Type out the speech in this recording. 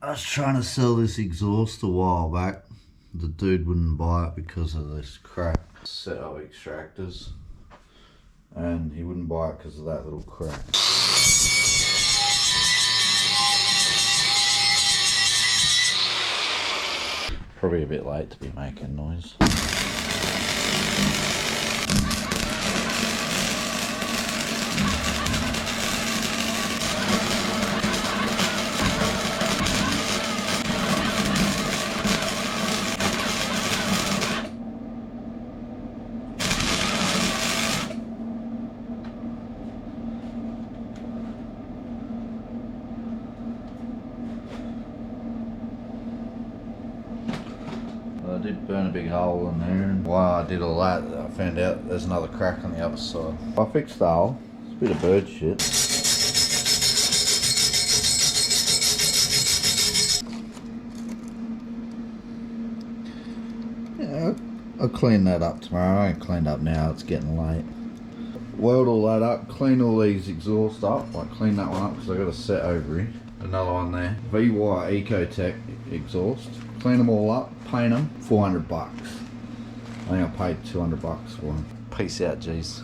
I was trying to sell this exhaust a while back. The dude wouldn't buy it because of this crap set of extractors, and he wouldn't buy it because of that little crack. Probably a bit late to be making noise. I did burn a big hole in there, and while I did all that, I found out there's another crack on the other side. I fixed the hole. It's a bit of bird shit. Yeah, I'll clean that up tomorrow. I ain't cleaned up now, it's getting late. Weld all that up, clean all these exhausts up, like clean that one up because I got a set over here. Another one there. VY Ecotech exhaust. Clean them all up, paint them, $400. I think I paid $200 for them. Peace out, G's.